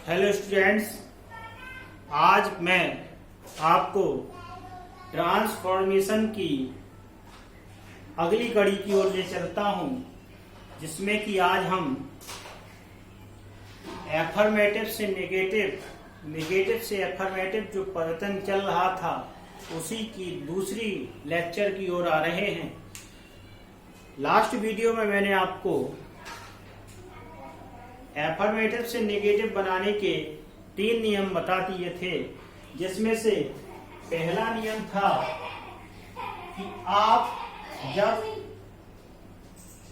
Hello students, आज मैं आपको ट्रांसफॉर्मेशन की अगली कड़ी की ओर ले चलता हूं, जिसमें कि आज हम एफर्मेटिव से नेगेटिव से एफर्मेटिव जो परिवर्तन चल रहा था उसी की दूसरी लेक्चर की ओर आ रहे हैं। लास्ट वीडियो में मैंने आपको एफर्मेटिव से नेगेटिव बनाने के 3 नियम बता दिए थे, जिसमें से पहला नियम था कि आप जब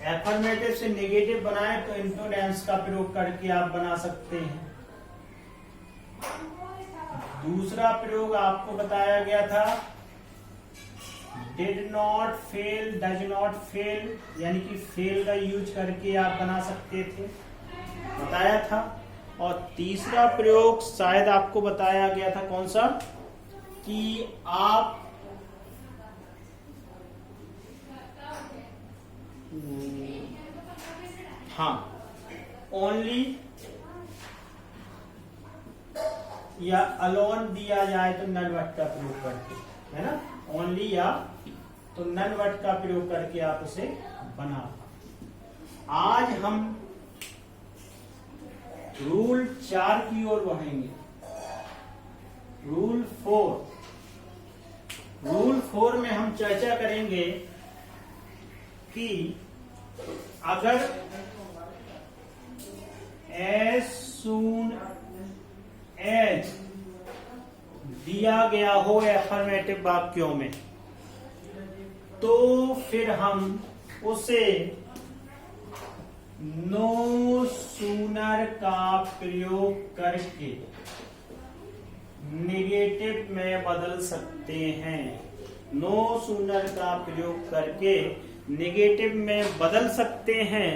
एफर्मेटिव से नेगेटिव बनाए तो इंटोडेंस का प्रयोग करके आप बना सकते हैं। दूसरा प्रयोग आपको बताया गया था did not fail, does not fail, यानी कि फेल का यूज करके आप बना सकते थे, बताया था। और तीसरा प्रयोग शायद आपको बताया गया था, कौन सा, कि आप ओनली या अलोन दिया जाए तो नन वर्ड का प्रयोग करके, है ना, ओनली या तो नन वर्ड का प्रयोग करके आप उसे बना। आज हम रूल 4 की ओर बढ़ेंगे। रूल 4 में हम चर्चा करेंगे कि अगर as soon as दिया गया हो एफर्मेटिव वाक्यों में, तो फिर हम उसे नो सूनर का प्रयोग करके नेगेटिव में बदल सकते हैं। नो सूनर का प्रयोग करके नेगेटिव में बदल सकते हैं,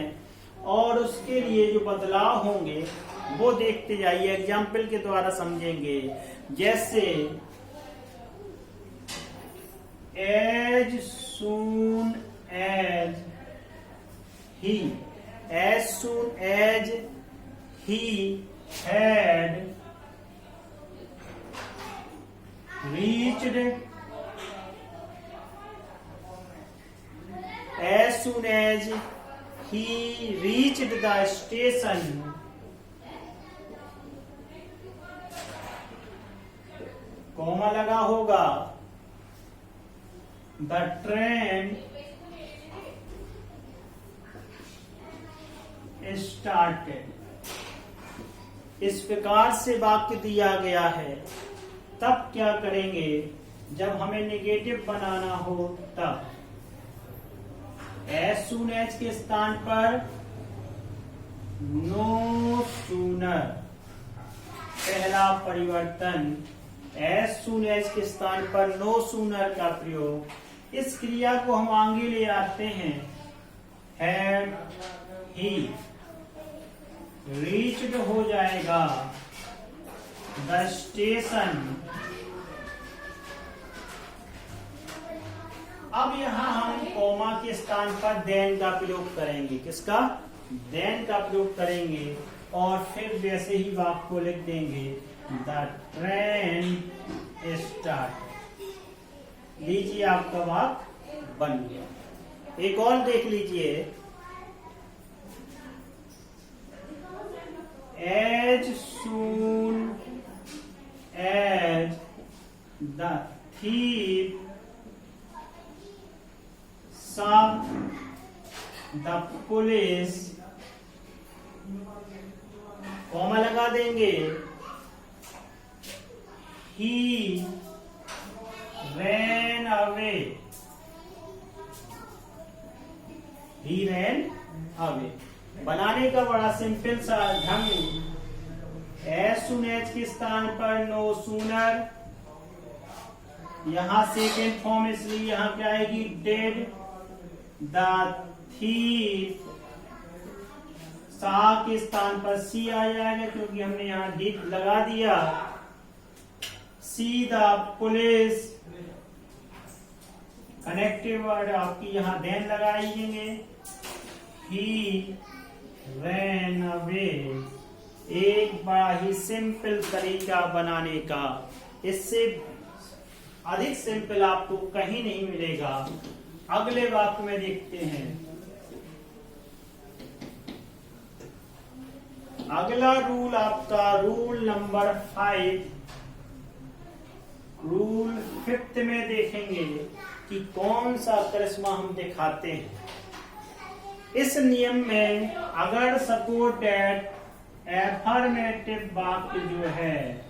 और उसके लिए जो बदलाव होंगे वो देखते जाइए, एग्जाम्पल के द्वारा समझेंगे। जैसे एज सून एज ही, as soon as he had reached, as soon as he reached the station, comma लगा होगा, the train स्टार्टेड। इस प्रकार से वाक्य दिया गया है। तब क्या करेंगे, जब हमें नेगेटिव बनाना हो तब एज सून एज के स्थान पर नो सूनर, पहला परिवर्तन, एज सून एज के स्थान पर नो सूनर का प्रयोग। इस क्रिया को हम आगे ले आते हैं। हैड ही रीच्ड हो जाएगा द स्टेशन। अब यहां हम कॉमा के स्थान पर देन का प्रयोग करेंगे। किसका? देन का प्रयोग करेंगे, और फिर वैसे ही वाक्य को लिख देंगे द ट्रेन स्टार्ट। लीजिए, आपका वाक्य बन गया। एक और देख लीजिए, as soon as the thief saw the police, comma लगा देंगे, he ran away, he ran away। बनाने का बड़ा सिंपल सा ढंग। एज सून एज के स्थान पर नो सूनर, यहां सेकेंड फॉर्म, इसलिए यहां क्या आएगी, डेड द थीफ। सा के स्थान पर सी आ जाएगा, क्योंकि हमने यहां डी लगा दिया। See the police, connective word आपकी यहां देन लगाएंगे। he ran away, एक बड़ा ही सिंपल तरीका बनाने का, इससे अधिक सिंपल आपको कहीं नहीं मिलेगा। अगले वाक्य में देखते हैं। अगला रूल आपका रूल नंबर 5, रूल 5 में देखेंगे कि कौन सा करिश्मा हम दिखाते हैं। इस नियम में अगर सपोज दैट एफर्मेटिव वाक्य जो है,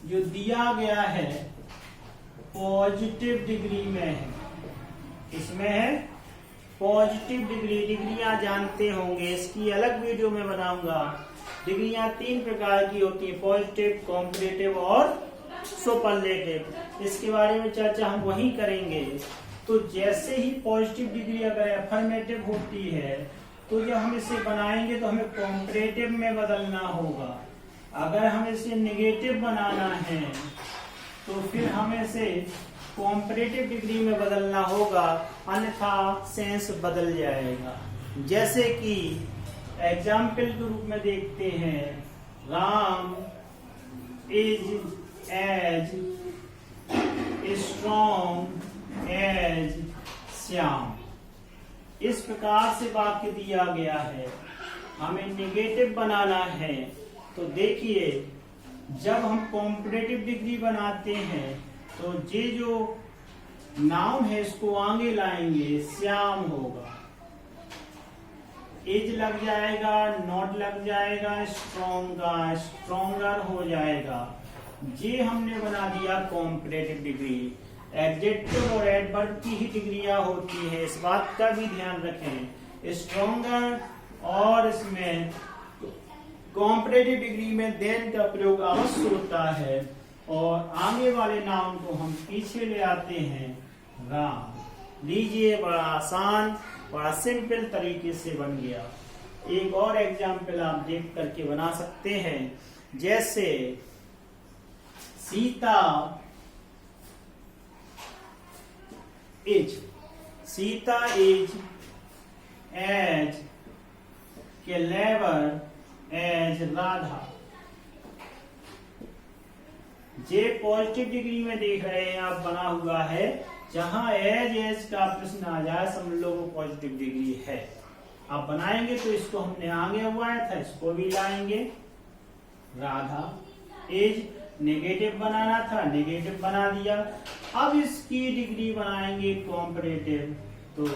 जो दिया गया है पॉजिटिव डिग्री में है, इसमें है पॉजिटिव डिग्री। डिग्रियां जानते होंगे, इसकी अलग वीडियो में बनाऊंगा। डिग्रियां 3 प्रकार की होती है, पॉजिटिव, कॉम्परेटिव और सुपरलेटिव। इसके बारे में चर्चा हम वहीं करेंगे। तो जैसे ही पॉजिटिव डिग्री अगर एफर्मेटिव होती है, तो जब हम इसे बनाएंगे तो हमें कॉम्परेटिव में बदलना होगा। अगर हमें इसे नेगेटिव बनाना है तो फिर हमें इसे कॉम्परेटिव डिग्री में बदलना होगा, अन्यथा सेंस बदल जाएगा। जैसे कि एग्जाम्पल के रूप में देखते हैं, Ram is as strong as Shyam. इस प्रकार से वाक्य दिया गया है। हमें नेगेटिव बनाना है, तो देखिए जब हम कॉम्परेटिव डिग्री बनाते हैं तो ये जो नाउन है इसको आगे लाएंगे, श्याम होगा, इज लग जाएगा, नॉट लग जाएगा, स्ट्रॉन्ग का स्ट्रॉन्गर हो जाएगा। ये हमने बना दिया कॉम्परेटिव डिग्री। एडजेक्टिव और एडवर्ब की ही डिग्रियां होती है, इस बात का भी ध्यान रखें। स्ट्रॉन्गर और इसमें कॉम्परेटिव डिग्री में देन का प्रयोग अवश्य होता है, और आगे वाले नाउन को हम पीछे ले आते हैं, राम। लीजिए, बड़ा आसान, बड़ा सिंपल तरीके से बन गया। एक और एग्जाम्पल आप देख करके बना सकते हैं। जैसे Sita is as clever as Radha. जे पॉजिटिव डिग्री में देख रहे हैं आप, बना हुआ है। जहां एज का प्रश्न आ जाए समझ लो वो पॉजिटिव डिग्री है। आप बनाएंगे तो इसको हमने आगे हुआया था, इसको भी लाएंगे। राधा एज नेगेटिव बनाना था, नेगेटिव बना दिया। अब इसकी डिग्री बनाएंगे कॉम्परेटिव। तो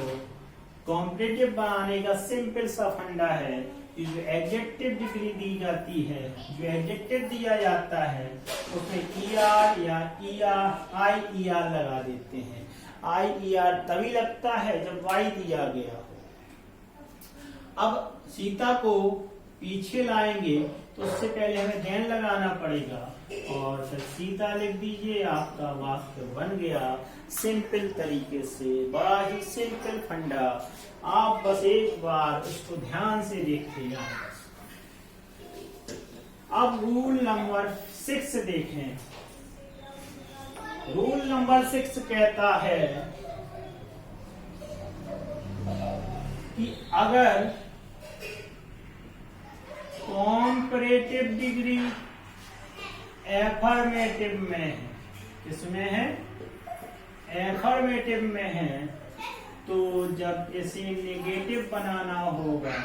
कॉम्परेटिव बनाने का सिंपल सा फंडा है कि जो एडजेक्टिव डिग्री दी जाती है, जो एडजेक्टिव दिया जाता है, उसमें ER या IER लगा देते हैं। IER तभी लगता है जब Y दिया गया हो। अब सीता को पीछे लाएंगे तो उससे पहले हमें देन लगाना पड़ेगा, और फिर सीता लिख दीजिए, आपका वाक्य बन गया सिंपल तरीके से। बड़ा ही सिंपल फंडा, आप बस एक बार इसको ध्यान से देखते जाएं। अब रूल नंबर 6 देखें। रूल नंबर 6 कहता है कि अगर कॉम्परेटिव डिग्री एफर्मेटिव में है, किसमें है? एफर्मेटिव में है, तो जब इसे नेगेटिव बनाना होगा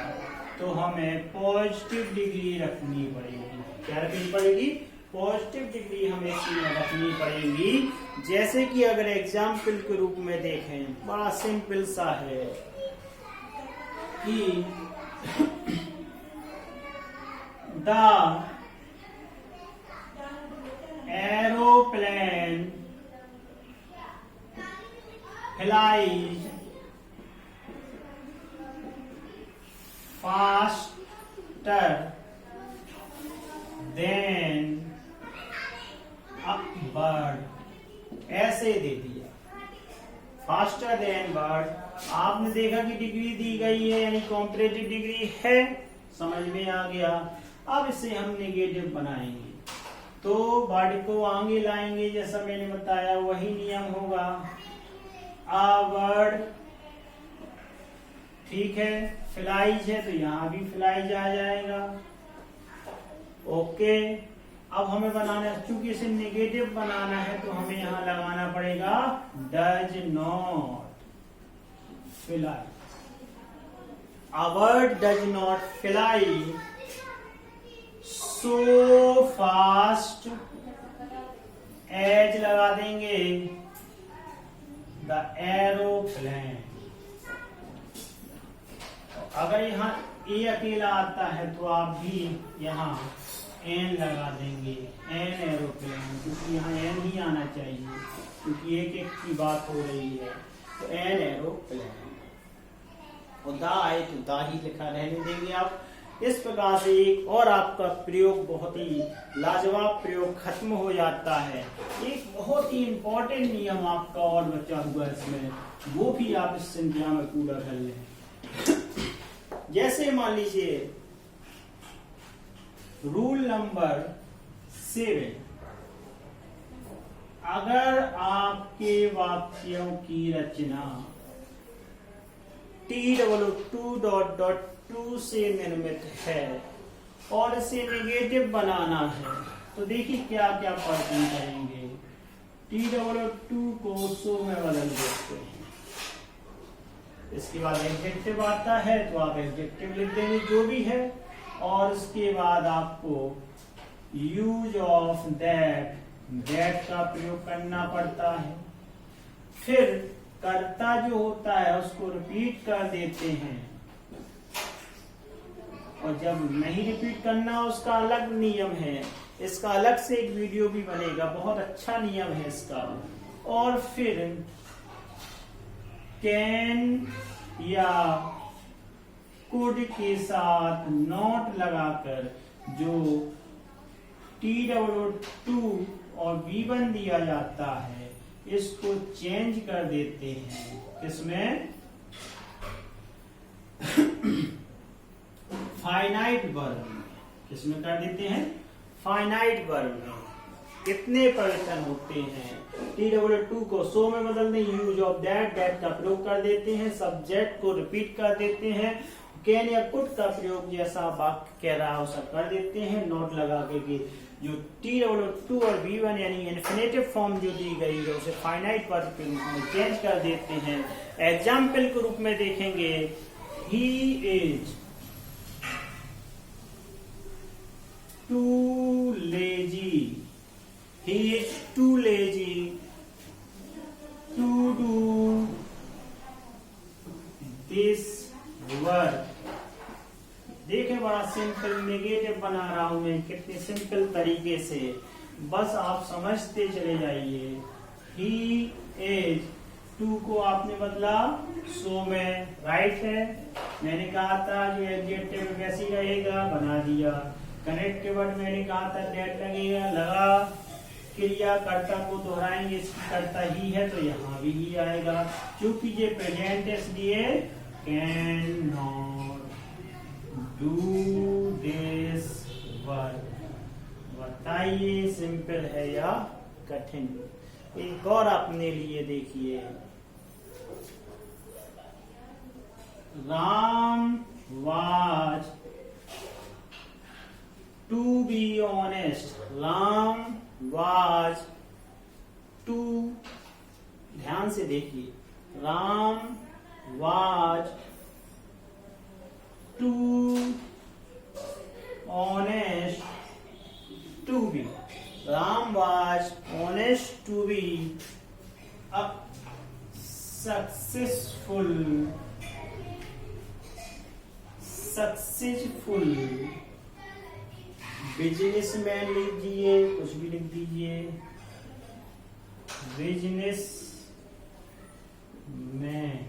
तो हमें पॉजिटिव डिग्री रखनी पड़ेगी। क्या रखनी पड़ेगी? पॉजिटिव डिग्री हमें इसमें रखनी पड़ेगी। जैसे कि अगर एग्जाम्पल के रूप में देखें, बड़ा सिंपल सा है कि the aeroplane flies faster than a bird। ऐसे दे दिया, फास्टर देन बर्ड। आपने देखा कि डिग्री दी गई है, यानी कॉम्परेटिव डिग्री है, समझ में आ गया। अब इसे हम नेगेटिव बनाएंगे तो बर्ड को आगे लाएंगे, जैसा मैंने बताया वही नियम होगा। A bird ठीक है, फ्लाइज है तो यहाँ भी फ्लाइज आ जाएगा। ओके, अब हमें बनाना है, चूंकि इसे नेगेटिव बनाना है तो हमें यहाँ लगाना पड़ेगा does not fly. A bird does not fly so fast as लगा देंगे the aeroplane। अगर यहाँ ए अकेला आता है तो आप भी यहाँ एन लगा देंगे, एन एरोप्लेन, क्योंकि यहाँ एन ही आना चाहिए क्योंकि एक एक की बात हो रही है। तो एन एरोप्लेन, और दा आए तो दा ही लिखा रहने देंगे आप। इस प्रकार से एक और आपका प्रयोग, बहुत ही लाजवाब प्रयोग खत्म हो जाता है। एक बहुत ही इंपॉर्टेंट नियम आपका और बचा हुआ इसमें, वो भी आप इस संख्या में पूरा कर लें। जैसे मान लीजिए रूल नंबर 7, अगर आपके वाक्यों की रचना T2 से निर्मित है और इसे नेगेटिव बनाना है तो देखिए क्या क्या पर्सन करेंगे। T2 को सो में बदल देते हैं। इसके बाद एडजेक्टिव आता है तो आप एडजेक्टिव लिख देंगे जो भी है, और उसके बाद आपको यूज ऑफ दैट, दैट का प्रयोग करना पड़ता है। फिर कर्ता जो होता है उसको रिपीट कर देते हैं, और जब नहीं रिपीट करना उसका अलग नियम है, इसका अलग से एक वीडियो भी बनेगा, बहुत अच्छा नियम है इसका। और फिर कैन या कुड के साथ नॉट लगाकर जो T2 और V1 दिया जाता है इसको चेंज कर देते हैं। इसमें फाइनाइट वर्ब में, किसमें कर देते हैं? फाइनाइट वर्ब में। कितने परिवर्तन होते हैं? T2 को सो में बदल दें, यूज ऑफ दैट, दैट का प्रयोग कर देते हैं, सब्जेक्ट को रिपीट कर देते हैं, कैन या कुड का प्रयोग जैसा वाक्य कह रहा है वैसा कर देते हैं, नोट लगा के जो T2 और V1 यानी इन्फिनेटिव फॉर्म जो दी गई है उसे फाइनाइट वर्ब के रूप में चेंज कर देते हैं। एग्जाम्पल के रूप में देखेंगे, he is too lazy, he is too lazy to do this work। देखें बड़ा सिंपल नेगेटिव बना रहा हूं मैं, कितने सिंपल तरीके से, बस आप समझते चले जाइए। he is, टू को आपने बदला सो में, राइट है। मैंने कहा था जो एडजेक्टिव वैसे ही रहेगा, बना दिया। कनेक्टिव वर्ड मैंने कहा था दैट लगेगा, लगा। क्रिया कर्ता को दोहराएंगे, इसकी कर्ता ही है तो यहाँ भी ही आएगा। क्योंकि ये प्रेजेंट है इसलिए can not do this work. बताइए सिंपल है या कठिन? एक और अपने लिए देखिए, Ram was to be honest, Ram was to, ध्यान से देखिए, Ram was to honest to be, Ram was honest to be a successful businessman लिख दीजिए, कुछ भी लिख दीजिए, बिजनेस मैन।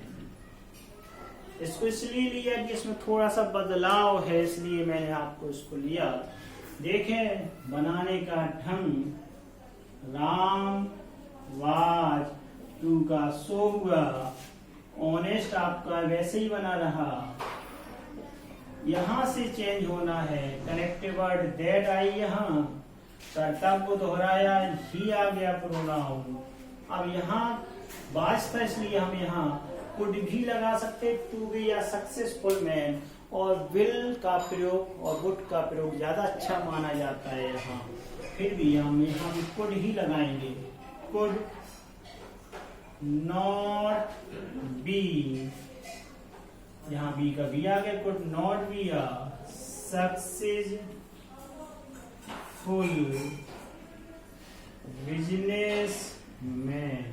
इसको इसलिए लिया कि इसमें थोड़ा सा बदलाव है, इसलिए मैंने आपको इसको लिया। देखें बनाने का ढंग, राम वाज टू का सो हुआ, ऑनेस्ट आपका वैसे ही बना रहा, यहां से चेंज होना है। कनेक्टिव वर्ड दैट आई, यहाँ कर्ता को दोहराया, ही आ गया प्रोनाउन। अब यहाँ वाज था इसलिए हम यहाँ कुड भी लगा सकते, टू बी या सक्सेसफुल मैन, और विल का प्रयोग और वुड का प्रयोग ज्यादा अच्छा माना जाता है यहाँ। फिर भी हम यहाँ कुड ही लगाएंगे, कुड नॉट बी, यहाँ बी का बी आ गया, could not be a successful business man.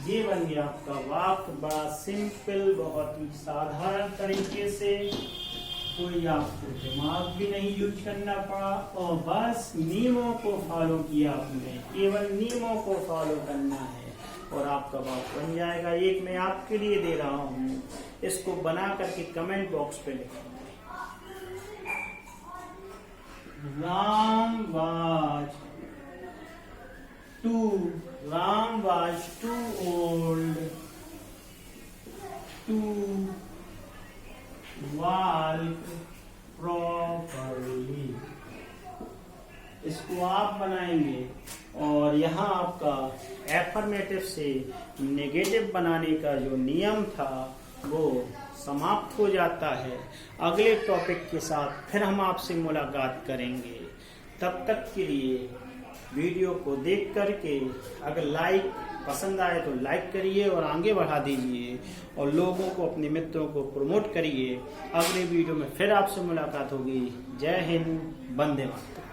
ये बन गया आपका वाक्य, बड़ा सिंपल, बहुत ही साधारण तरीके से, कोई आपको दिमाग भी नहीं यूज करना पड़ा, और बस नियमों को फॉलो किया आपने, केवल नियमों को फॉलो करना है और आपका वाक्य बन जाएगा। एक मैं आपके लिए दे रहा हूँ, इसको बना करके कमेंट बॉक्स पे लिखेंगे। Ram was too old to walk properly। इसको आप बनाएंगे और यहाँ आपका एफर्मेटिव से नेगेटिव बनाने का जो नियम था वो समाप्त हो जाता है। अगले टॉपिक के साथ फिर हम आपसे मुलाकात करेंगे। तब तक के लिए वीडियो को देख करके अगर लाइक पसंद आए तो लाइक करिए और आगे बढ़ा दीजिए, और लोगों को, अपने मित्रों को प्रमोट करिए। अगले वीडियो में फिर आपसे मुलाकात होगी। जय हिंद, वंदे मातरम।